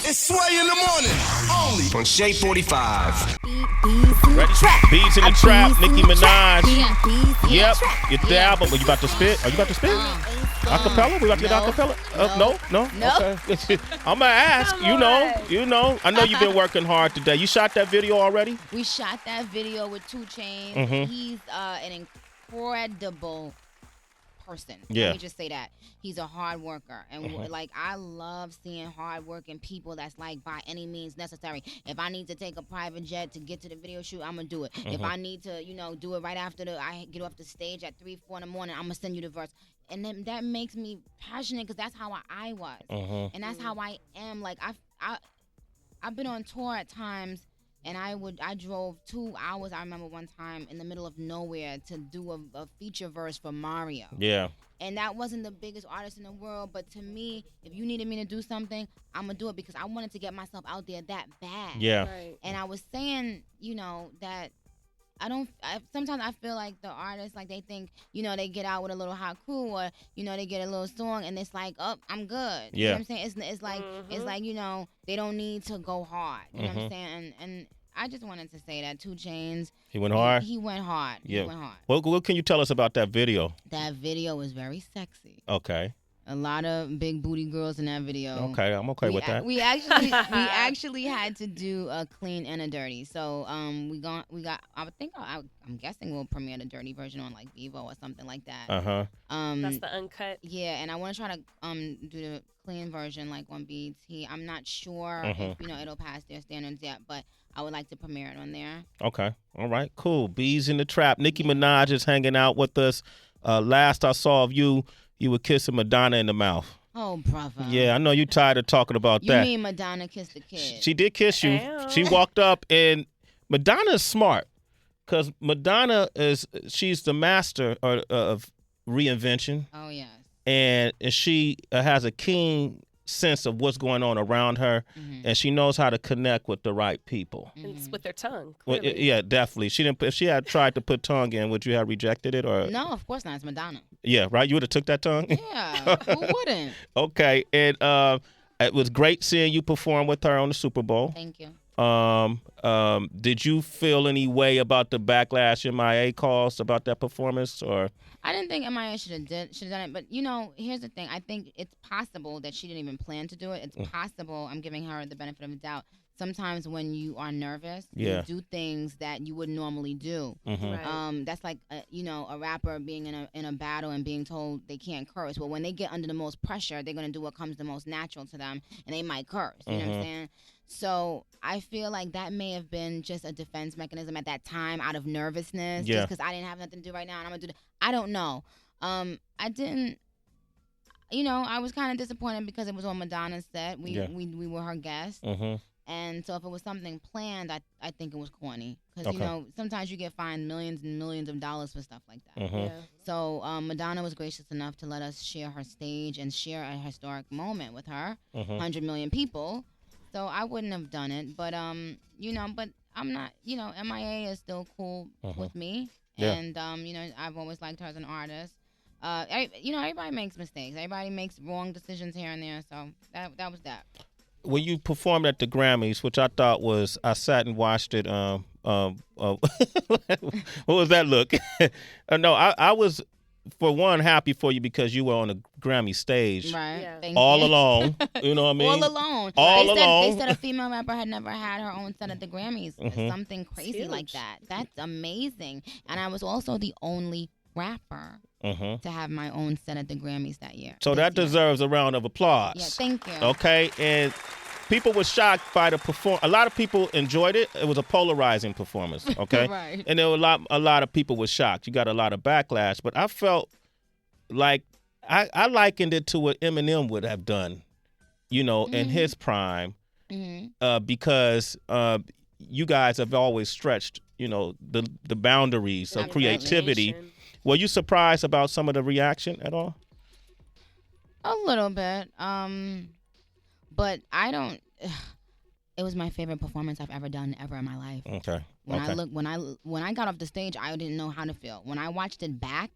It's Sway in the morning, only on Shade 45. Ready? Beats in the trap, Nicki Minaj. Yep, get the album. Are you about to spit? Are you about to spit? Acapella? We about to get acapella? No? Okay. I'm going to ask. You know. I know you've been working hard today. You shot that video already? We shot that video with 2 Chainz. Mm-hmm. He's an incredible person. Yeah. Let me just say that. He's a hard worker. And like, I love seeing hard working people that's like, by any means necessary. If I need to take a private jet to get to the video shoot, I'm going to do it. If I need to, do it right after I get off the stage at 3, 4 in the morning, I'm going to send you the verse. And then that makes me passionate because that's how I was. And that's how I am. Like, I've been on tour at times. And I drove 2 hours, I remember one time, in the middle of nowhere to do a feature verse for Mario. Yeah. And that wasn't the biggest artist in the world, but to me, if you needed me to do something, I'm going to do it because I wanted to get myself out there that bad. Yeah. Right. And I was saying, that sometimes I feel like the artists, like they think, they get out with a little haiku or, they get a little song and it's like, oh, I'm good. Yeah. You know what I'm saying? It's like, they don't need to go hard. You know what I'm saying? And I just wanted to say that 2 Chainz. He went hard? He went hard. Yeah. He went hard. What can you tell us about that video? That video was very sexy. Okay. A lot of big booty girls in that video. Okay, I'm okay with that. We actually had to do a clean and a dirty. So we got. I'm guessing we'll premiere the dirty version on like Vivo or something like that. That's the uncut. Yeah, and I want to try to do the clean version like on BET. I'm not sure if it'll pass their standards yet, but I would like to premiere it on there. Okay, all right, cool. Bees in the trap. Nicki Minaj is hanging out with us. Last I saw of you. You were kissing Madonna in the mouth. Oh, brother. Yeah, I know you tired of talking about that. You mean Madonna kissed the kid? She did kiss you. Damn. She walked up, and Madonna is smart because Madonna she's the master of reinvention. Oh, yes. And she has a keen sense of what's going on around her, and she knows how to connect with the right people. It's with their tongue. Well, Clearly. yeah, definitely. She didn't. If she had tried to put tongue in, would you have rejected it or? No, of course not. It's Madonna. Yeah, right. You would have took that tongue. Yeah, who wouldn't? Okay, and it was great seeing you perform with her on the Super Bowl. Thank you. Did you feel any way about the backlash M.I.A. caused about that performance, or? I didn't think M.I.A. should have done it, but here's the thing. I think it's possible that she didn't even plan to do it. It's possible. I'm giving her the benefit of the doubt. Sometimes when you are nervous, you do things that you wouldn't normally do. Right. That's like a rapper being in a battle and being told they can't curse. Well, when they get under the most pressure, they're gonna do what comes the most natural to them, and they might curse. You know what I'm saying? So I feel like that may have been just a defense mechanism at that time out of nervousness. Yeah. Just because I didn't have nothing to do right now and I'm going to do that. I don't know. I didn't, I was kind of disappointed because it was on Madonna's set. We were her guests. And so if it was something planned, I think it was corny. Because, sometimes you get fined millions and millions of dollars for stuff like that. Yeah. So Madonna was gracious enough to let us share her stage and share a historic moment with her. 100 million people. So I wouldn't have done it, but but I'm not, M.I.A. is still cool with me, and I've always liked her as an artist. Everybody makes mistakes, everybody makes wrong decisions here and there, so that was that. When you performed at the Grammys, which I thought was, I sat and watched it. What was that look? No, I was. For one, happy for you because you were on the Grammy stage. Right. Yeah. Thank all you. alone. You know what I mean? All alone. They said a female rapper had never had her own set at the Grammys. Something crazy like that. That's amazing. And I was also the only rapper to have my own set at the Grammys that year. So that deserves a round of applause. Yeah, thank you. Okay, and people were shocked by the performance. A lot of people enjoyed it. It was a polarizing performance, okay? Right. And there were a lot of people were shocked. You got a lot of backlash, but I felt like I likened it to what Eminem would have done, in his prime, because you guys have always stretched, the boundaries of creativity. Were you surprised about some of the reaction at all? A little bit. But I don't. It was my favorite performance I've ever done in my life. Okay. When I got off the stage, I didn't know how to feel. When I watched it back,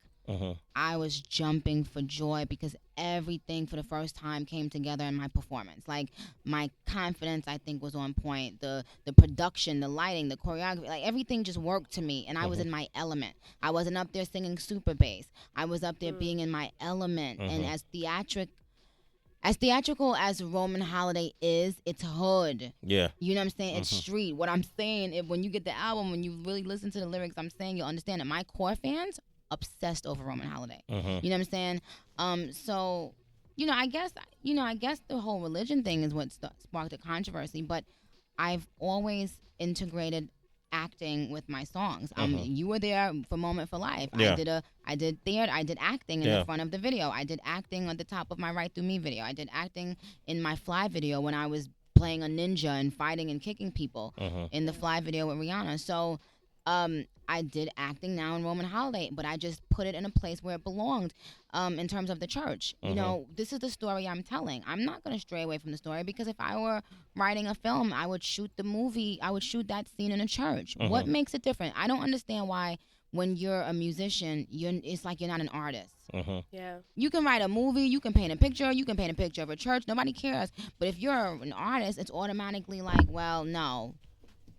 I was jumping for joy because everything for the first time came together in my performance. Like, my confidence, I think, was on point. The production, the lighting, the choreography, like, everything just worked to me, and I was in my element. I wasn't up there singing super bass. I was up there being in my element, and as theatrical as Roman Holiday is, it's hood. Yeah. You know what I'm saying? It's street. What I'm saying, when you get the album, when you really listen to the lyrics, I'm saying you'll understand that my core fans obsessed over Roman Holiday. You know what I'm saying? So, I guess the whole religion thing is what sparked the controversy, but I've always integrated acting with my songs. You were there for Moment for Life. Yeah. I did theater. I did acting in the front of the video. I did acting on the top of my Right Through Me video. I did acting in my Fly video when I was playing a ninja and fighting and kicking people in the Fly video with Rihanna. So I did acting now in Roman Holiday, but I just put it in a place where it belonged in terms of the church. You know, this is the story I'm telling. I'm not going to stray away from the story, because if I were writing a film, I would shoot the movie. I would shoot that scene in a church. What makes it different? I don't understand why when you're a musician, it's like you're not an artist. Yeah. You can write a movie, you can paint a picture, you can paint a picture of a church. Nobody cares. But if you're an artist, it's automatically like, well, no.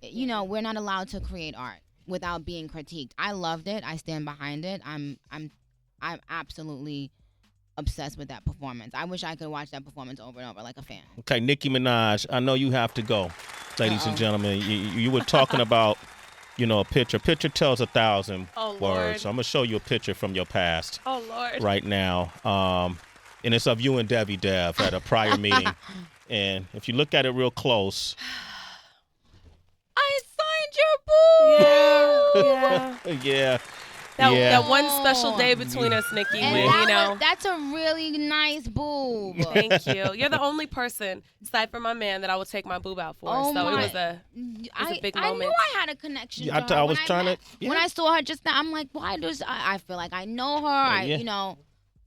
We're not allowed to create art without being critiqued. I loved it. I stand behind it. I'm absolutely obsessed with that performance. I wish I could watch that performance over and over like a fan. Okay, Nicki Minaj, I know you have to go, ladies and gentlemen. You were talking about, a picture. Picture tells 1,000 words. So I'm gonna show you a picture from your past. Oh Lord. Right now, and it's of you and Debbie Dev at a prior meeting. And if you look at it real close. I signed your boo. Yeah. Yeah. That one special day between us, Nicki. And that's a really nice boob. Thank you. You're the only person, aside from my man, that I would take my boob out for. It was a big moment. I knew I had a connection to her. I was trying to. When I saw her just now, I'm like, why does I feel like I know her?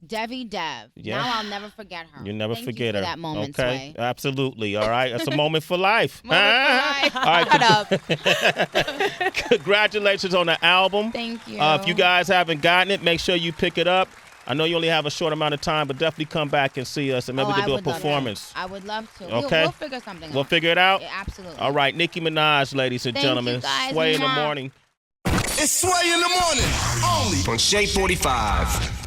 Debbie Dev. Yeah. Now I'll never forget her. You never Thank forget you for her. that moment, Okay, Sway. absolutely. All right, that's a moment for life. Moment for life. All right, Shut up. Congratulations on the album. Thank you. If you guys haven't gotten it, make sure you pick it up. I know you only have a short amount of time, but definitely come back and see us, and maybe we can do a performance. I would love to. Okay. We'll figure something out. We'll figure it out? Yeah, absolutely. All right, Nicki Minaj, ladies and gentlemen. You guys. Sway in the morning. It's Sway in the morning, only on Shade 45.